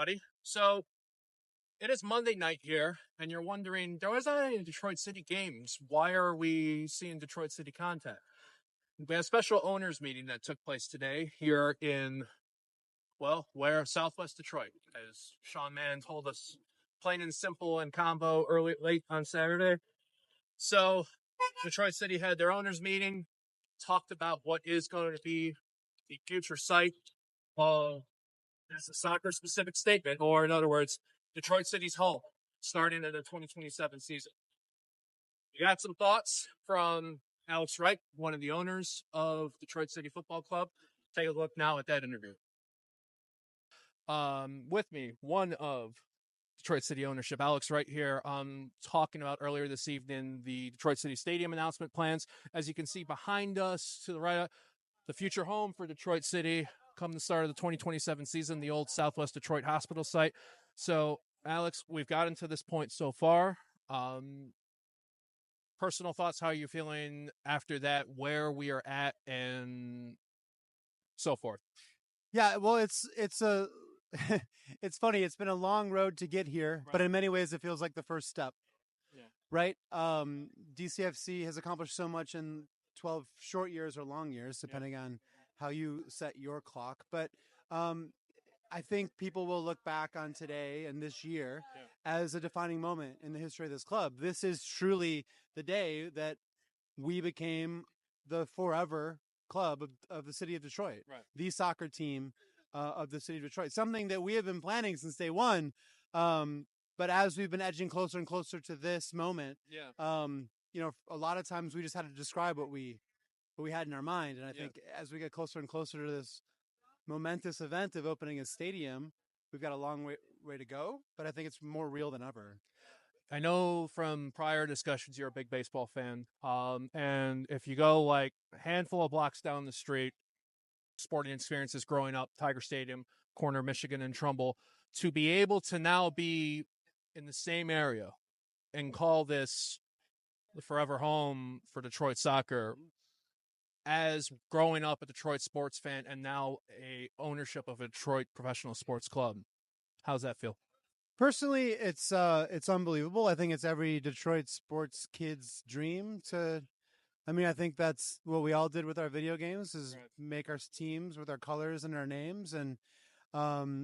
everybody. So it is Monday night here, and you're wondering, there wasn't any Detroit City games. Why are we seeing Detroit City content? We had a special owners meeting that took place today here in, well, where Southwest Detroit, as Sean Mann told us, plain and simple and combo late on Saturday. So Detroit City had their owners meeting, talked about what is going to be the future site of as a soccer specific statement, or in other words, Detroit City's home starting in the 2027 season. We got some thoughts from Alex Wright, one of the owners of Detroit City Football Club. Take a look now at that interview. With me, one of Detroit City ownership, Alex Wright here, talking about earlier this evening the Detroit City Stadium announcement plans. As you can see behind us to the right, the future home for Detroit City come the start of the 2027 season, the old Southwest Detroit Hospital site. So, Alex, we've gotten to this point so far. Personal thoughts, how are you feeling after that, where we are at, and so forth? Yeah, well, it's it's funny. It's been a long road to get here, but in many ways, it feels like the first step. Yeah. Right? DCFC has accomplished so much in 12 short years or long years, depending on how you set your clock. But I think people will look back on today and this year as a defining moment in the history of this club. This is truly the day that we became the forever club of the city of Detroit, the soccer team of the city of Detroit, something that we have been planning since day one. But as we've been edging closer and closer to this moment, a lot of times we just had to describe what we had in our mind. And I think as we get closer and closer to this momentous event of opening a stadium, we've got a long way to go, but I think it's more real than ever. I know from prior discussions you're a big baseball fan, and if you go like a handful of blocks down the street, sporting experiences growing up, Tiger Stadium, corner Michigan and Trumbull, to be able to now be in the same area and call this the forever home for Detroit soccer, as growing up a Detroit sports fan and now a ownership of a Detroit professional sports club, how's that feel? Personally, it's unbelievable. I think it's every Detroit sports kid's dream to. I mean, I think that's what we all did with our video games, is make our teams with our colors and our names, and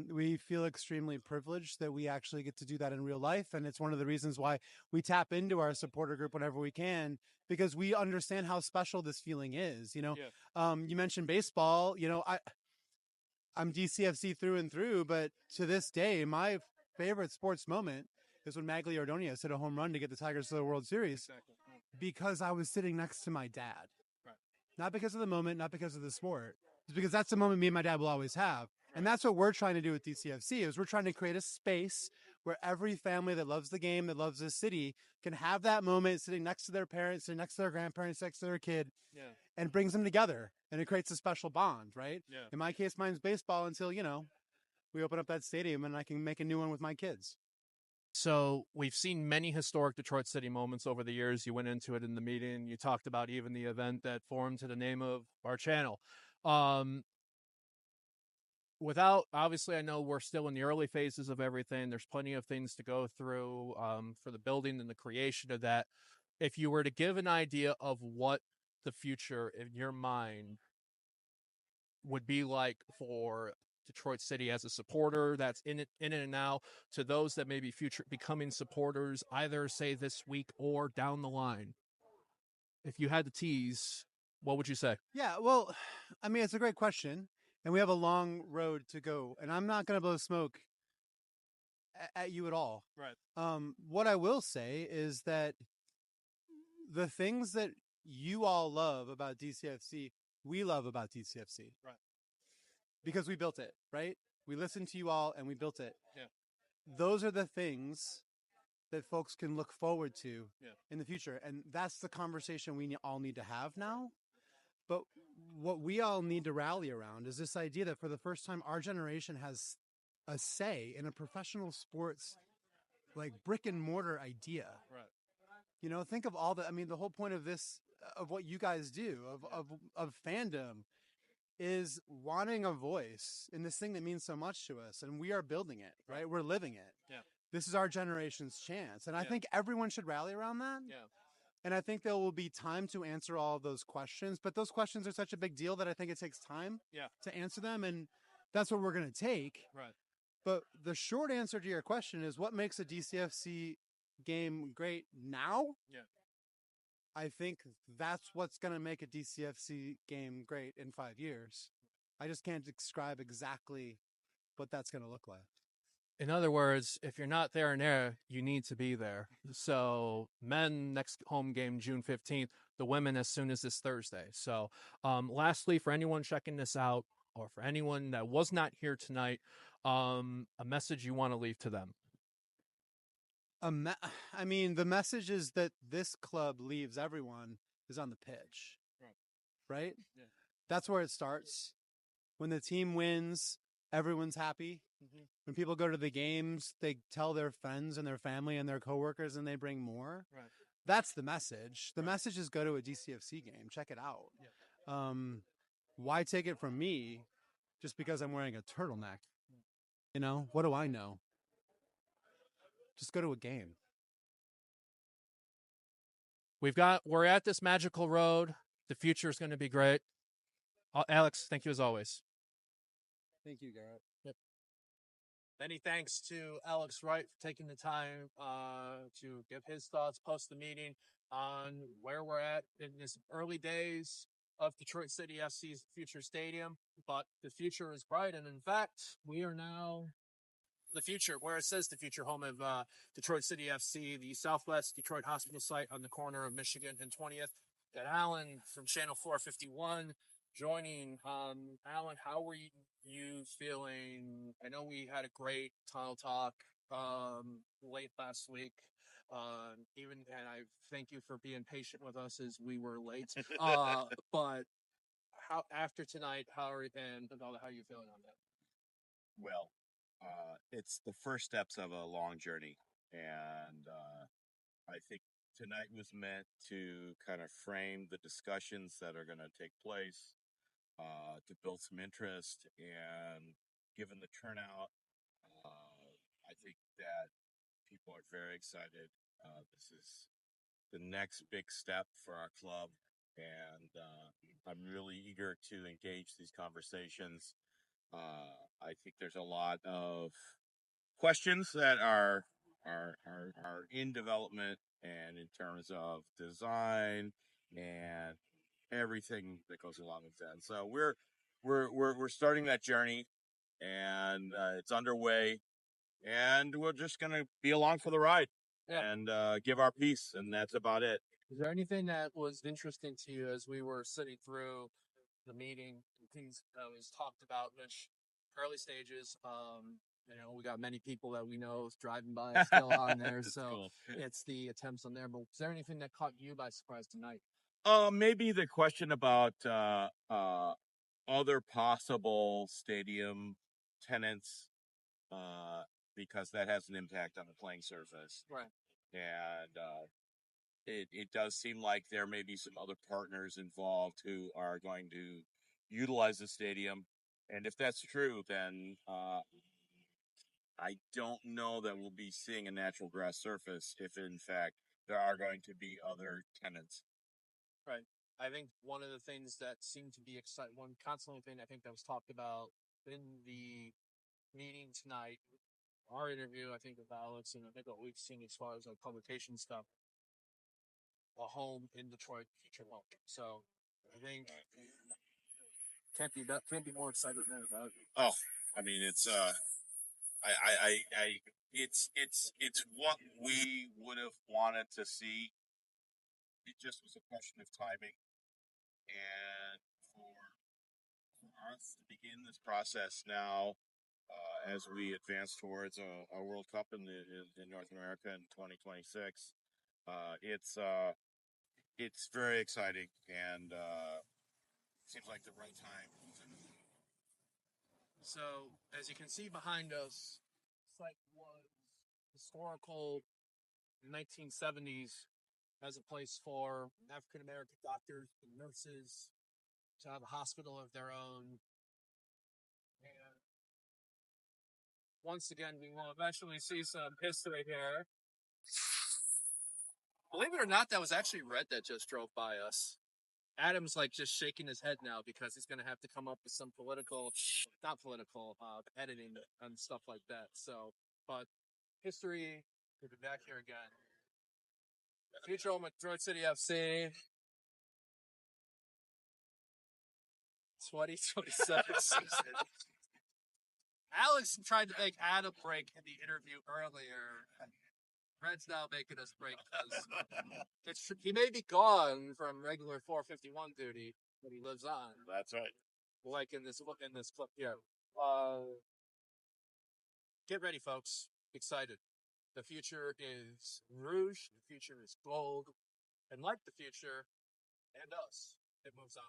we feel extremely privileged that we actually get to do that in real life. And it's one of the reasons why we tap into our supporter group whenever we can, because we understand how special this feeling is. You mentioned baseball. I'm DCFC through and through, but to this day, my favorite sports moment is when Magli Ordonez hit a home run to get the Tigers to the World Series, because I was sitting next to my dad. Not because of the moment, not because of the sport. It's because that's the moment me and my dad will always have. And that's what we're trying to do with DCFC, is we're trying to create a space where every family that loves the game, that loves this city, can have that moment sitting next to their parents, sitting next to their grandparents, next to their kid, and brings them together. And it creates a special bond, right? Yeah. In my case, mine's baseball until, we open up that stadium and I can make a new one with my kids. So we've seen many historic Detroit City moments over the years. You went into it in the meeting. You talked about even the event that formed to the name of our channel. Obviously, I know we're still in the early phases of everything. There's plenty of things to go through for the building and the creation of that. If you were to give an idea of what the future in your mind would be like for Detroit City as a supporter that's in it and now, to those that may be becoming supporters, either say this week or down the line, if you had to tease, what would you say? Yeah, well, I mean, it's a great question, and we have a long road to go, and I'm not going to blow smoke at you at all. Right. What I will say is that the things that you all love about DCFC, we love about DCFC. Right. Because we built it, right? We listened to you all and we built it. Yeah. Those are the things that folks can look forward to in the future. And that's the conversation we all need to have now. But what we all need to rally around is this idea that for the first time, our generation has a say in a professional sports, like brick and mortar idea. Right. Think of all the whole point of this, of what you guys do, of fandom, is wanting a voice in this thing that means so much to us, and we are building it, right? We're living it. Yeah. This is our generation's chance, and I think everyone should rally around that. Yeah. And I think there will be time to answer all of those questions, but those questions are such a big deal that I think it takes time to answer them, and that's what we're going to take. Right. But the short answer to your question is, what makes a DCFC game great now? Yeah. I think that's what's going to make a DCFC game great in 5 years. I just can't describe exactly what that's going to look like. In other words, if you're not there and there, you need to be there. So men, next home game, June 15th, the women as soon as this Thursday. So lastly, for anyone checking this out, or for anyone that was not here tonight, a message you want to leave to them. I mean, the message is that this club leaves everyone is on the pitch, right? Yeah. That's where it starts. When the team wins, everyone's happy. Mm-hmm. When people go to the games, they tell their friends and their family and their coworkers, and they bring more. Right. That's the message. The message is go to a DCFC game. Check it out. Yeah. Why take it from me just because I'm wearing a turtleneck? You know, what do I know? Just go to a game. We're at this magical road. The future is going to be great. Alex, thank you as always. Thank you, Garret. Yep. Many thanks to Alex Wright for taking the time to give his thoughts post the meeting on where we're at in this early days of Detroit City FC's future stadium. But the future is bright, and in fact, we are now the future, where it says the future home of Detroit City FC, the Southwest Detroit Hospital site on the corner of Michigan and 20th. Got Alan from Channel 451 joining. Alan, how were you feeling? I know we had a great tunnel talk late last week. And I thank you for being patient with us as we were late. But how after tonight, how are you feeling on that? Well, it's the first steps of a long journey, and I think tonight was meant to kind of frame the discussions that are going to take place, to build some interest, and given the turnout, I think that people are very excited. This is the next big step for our club, and I'm really eager to engage these conversations. I think there's a lot of questions that are in development, and in terms of design and everything that goes along with that. So we're starting that journey, and it's underway, and we're just gonna be along for the ride and give our piece, and that's about it. Is there anything that was interesting to you as we were sitting through the meeting and things that was talked about, which early stages, we got many people that we know driving by still on there. So cool. It's the attempts on there. But is there anything that caught you by surprise tonight? Maybe the question about other possible stadium tenants, because that has an impact on the playing surface. Right. And it does seem like there may be some other partners involved who are going to utilize the stadium. And if that's true, then I don't know that we'll be seeing a natural grass surface if, in fact, there are going to be other tenants. Right. I think one of the things that seemed to be exciting, one constantly thing I think that was talked about in the meeting tonight, our interview, I think, with Alex, and I think what we've seen as far as like publication stuff, a home in Detroit, future home. So I think can't be more excited than about it. Oh, I mean, it's it's what we would have wanted to see. It just was a question of timing, and for us to begin this process now, as we advance towards a World Cup in North America in 2026, it's very exciting, and seems like the right time. So, as you can see behind us, it's like was historical 1970s as a place for African American doctors and nurses to have a hospital of their own. And once again, we will eventually see some history here. Believe it or not, that was actually Red that just drove by us. Adam's like just shaking his head now because he's going to have to come up with some not political, editing and stuff like that. So, but history, we'll be back here again. Future home at Detroit City FC. 2027 season. Alex tried to make Adam break in the interview earlier. Red's now making us break because he may be gone from regular 451 duty, but he lives on. That's right. Like in this clip here. Get ready, folks. Excited. The future is rouge. The future is gold. And like the future and us, it moves on.